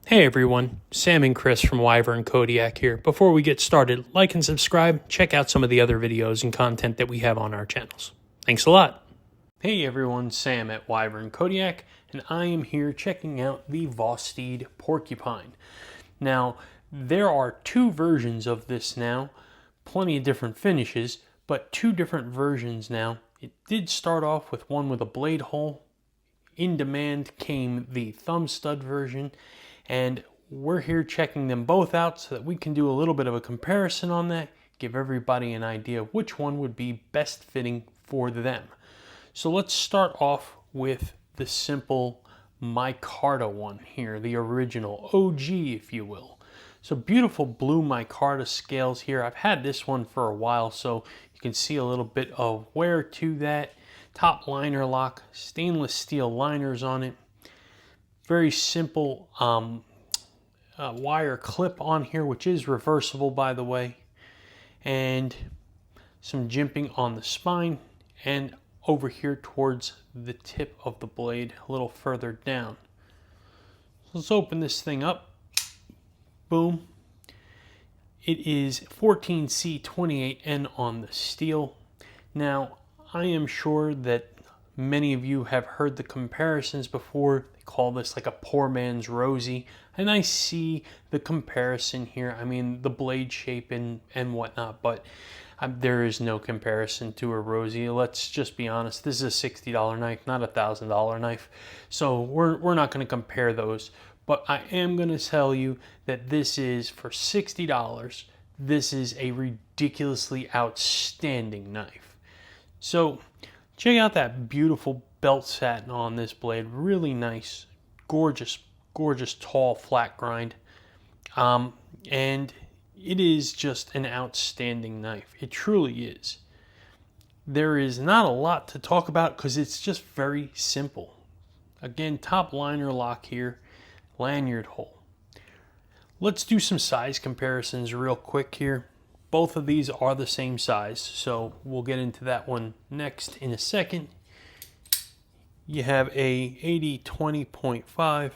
Hey everyone, Sam and Chris from Wyvern Kodiak here. Before we get started, like and subscribe, check out some of the other videos and content that we have on our channels. Thanks a lot. Hey everyone, Sam at Wyvern Kodiak, and I am here checking out the Vosteed Porcupine. Now, there are two versions of this now, plenty of different finishes, but two different versions now. It did start off with one with a blade hole. In demand came the thumb stud version, and we're here checking them both out so that we can do a little bit of a comparison on that, give everybody an idea of which one would be best fitting for them. So let's start off with the simple micarta one here, the original OG, if you will. So beautiful blue micarta scales here. I've had this one for a while, so you can see a little bit of wear to that. Top liner lock, stainless steel liners on it. Very simple wire clip on here, which is reversible, by the way. And some jimping on the spine and over here towards the tip of the blade a little further down. So let's open this thing up. Boom. It is 14C28N on the steel. Now, I am sure that many of you have heard the comparisons before. They call this like a poor man's Rosie, and I see the comparison here. I mean, the blade shape and whatnot, but there is no comparison to a Rosie. Let's just be honest. This is a $60 knife, not a $1,000 knife. So we're not going to compare those. But I am going to tell you that this is, for $60, this is a ridiculously outstanding knife. So check out that beautiful belt satin on this blade. Really nice, gorgeous, gorgeous tall flat grind. And it is just an outstanding knife. It truly is. There is not a lot to talk about because it's just very simple. Again, top liner lock here, lanyard hole. Let's do some size comparisons real quick here. Both of these are the same size, so we'll get into that one next in a second. You have a 80-20.5.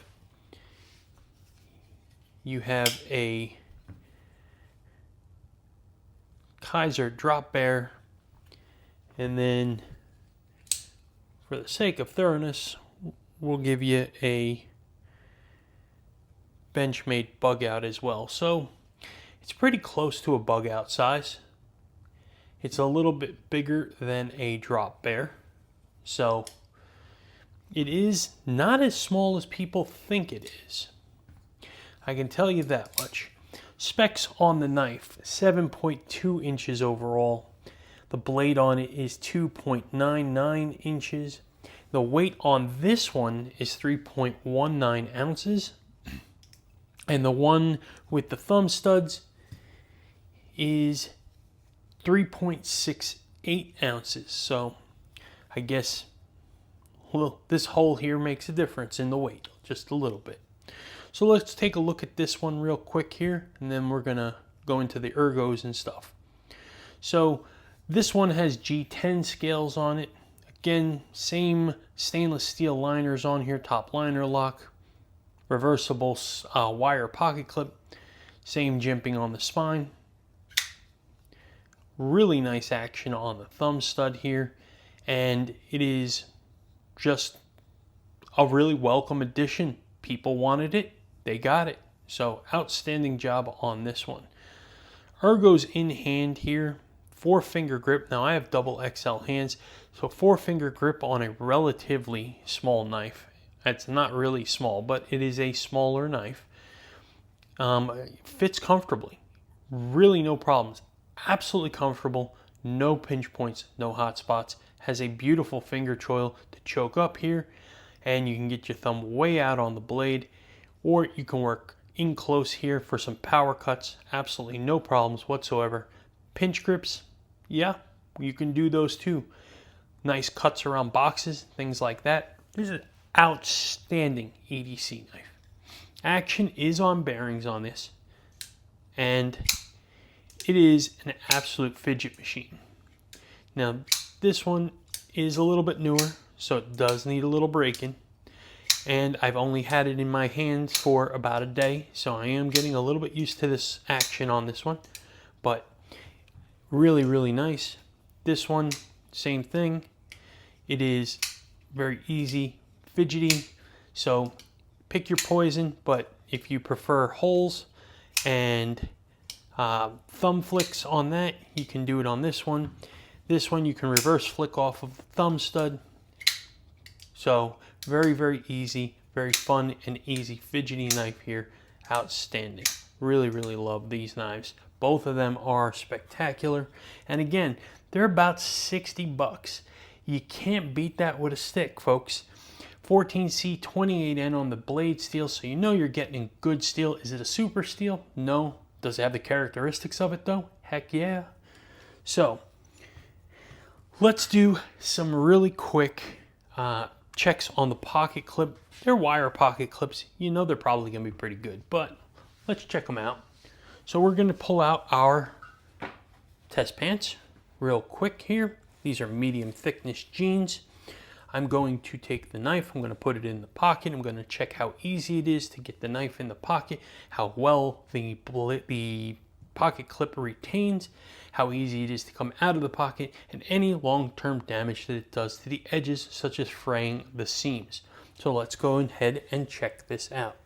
You have a Kaiser drop bear, and then for the sake of thoroughness, we'll give you a Benchmade bug out as well. So it's pretty close to a bug out size. It's a little bit bigger than a drop bear. So it is not as small as people think it is. I can tell you that much. Specs on the knife, 7.2 inches overall. The blade on it is 2.99 inches. The weight on this one is 3.19 ounces. And the one with the thumb studs is 3.68 ounces. So I guess, well, this hole here makes a difference in the weight, just a little bit. So let's take a look at this one real quick here, and then we're gonna go into the ergos and stuff. So this one has G10 scales on it. Again, same stainless steel liners on here, top liner lock, reversible wire pocket clip, same jimping on the spine. Really nice action on the thumb stud here, and it is just a really welcome addition. People wanted it, they got it. So outstanding job on this one. Ergos in hand here, 4-finger grip. Now I have double XL hands, so 4-finger grip on a relatively small knife. It's not really small, but it is a smaller knife. Fits comfortably. Really no problems. Absolutely comfortable. No pinch points, no hot spots. Has a beautiful finger choil to choke up here, and you can get your thumb way out on the blade, or you can work in close here for some power cuts. Absolutely no problems whatsoever. Pinch grips, yeah, you can do those too. Nice cuts around boxes, things like that. There's an outstanding EDC knife. Action is on bearings on this, and it is an absolute fidget machine. Now this one is a little bit newer, so it does need a little breaking, and I've only had it in my hands for about a day, so I am getting a little bit used to this action on this one, but really, really nice. This one, same thing. It is very easy, fidgety, so pick your poison, but if you prefer holes and thumb flicks on that, you can do it on this one. This one you can reverse flick off of the thumb stud. So very, very easy, very fun and easy fidgety knife here. Outstanding. Really, really love these knives. Both of them are spectacular. And again, they're about 60 bucks. You can't beat that with a stick, folks. 14C 28N on the blade steel, so you know you're getting good steel. Is it a super steel? No. Does it have the characteristics of it though? Heck yeah. So let's do some really quick checks on the pocket clip. They're wire pocket clips. You know they're probably gonna be pretty good, but let's check them out. So we're gonna pull out our test pants real quick here. These are medium thickness jeans. I'm going to take the knife, I'm going to put it in the pocket. I'm going to check how easy it is to get the knife in the pocket, how well the pocket clip retains, how easy it is to come out of the pocket, and any long-term damage that it does to the edges, such as fraying the seams. So let's go ahead and check this out.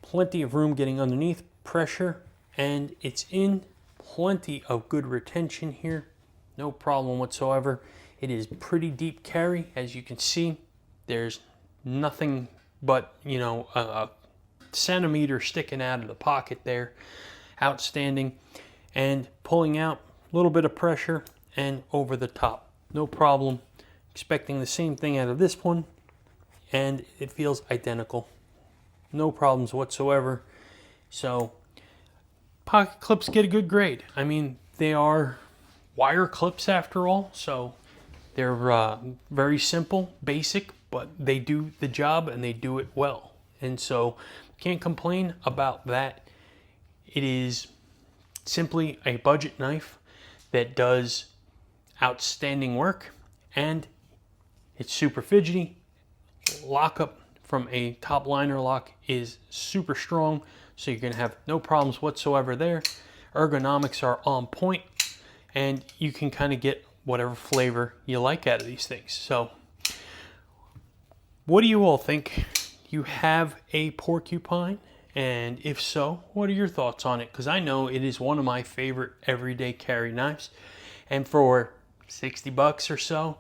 Plenty of room getting underneath, pressure, and it's in. Plenty of good retention here, no problem whatsoever. It is pretty deep carry, as you can see. There's nothing but, you know, a centimeter sticking out of the pocket there. Outstanding. And pulling out, a little bit of pressure and over the top. No problem. Expecting the same thing out of this one, and it feels identical. No problems whatsoever. So pocket clips get a good grade. I mean, they are wire clips after all, so they're very simple, basic, but they do the job and they do it well. And so can't complain about that. It is simply a budget knife that does outstanding work, and it's super fidgety. Lockup from a top liner lock is super strong, so you're gonna have no problems whatsoever there. Ergonomics are on point, and you can kind of get whatever flavor you like out of these things. So what do you all think? You have a Porcupine? And if so, what are your thoughts on it? Because I know it is one of my favorite everyday carry knives. And for 60 bucks or so,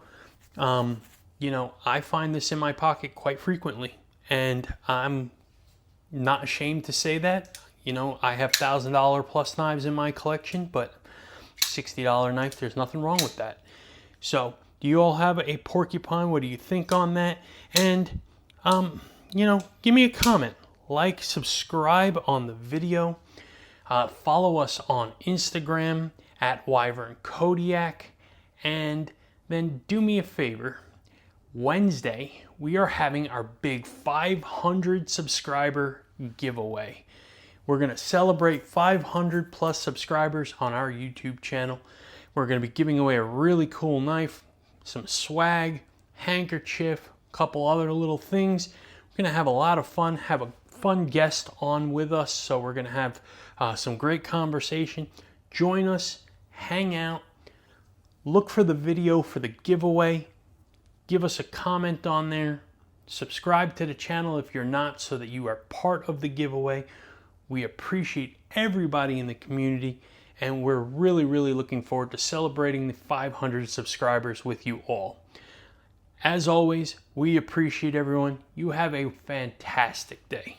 you know, I find this in my pocket quite frequently. And I'm not ashamed to say that. You know, I have $1,000 plus knives in my collection, but $60 knife, there's nothing wrong with that. So do you all have a Porcupine? What do you think on that? And you know, give me a comment, like, subscribe on the video, follow us on Instagram at Wyvern Kodiak, and then do me a favor. Wednesday we are having our big 500 subscriber giveaway. We're going to celebrate 500 plus subscribers on our YouTube channel. We're going to be giving away a really cool knife, some swag, handkerchief, a couple other little things. We're going to have a lot of fun, have a fun guest on with us, so we're going to have some great conversation. Join us, hang out, look for the video for the giveaway, give us a comment on there, subscribe to the channel if you're not, so that you are part of the giveaway. We appreciate everybody in the community, and we're really, really looking forward to celebrating the 500 subscribers with you all. As always, we appreciate everyone. You have a fantastic day.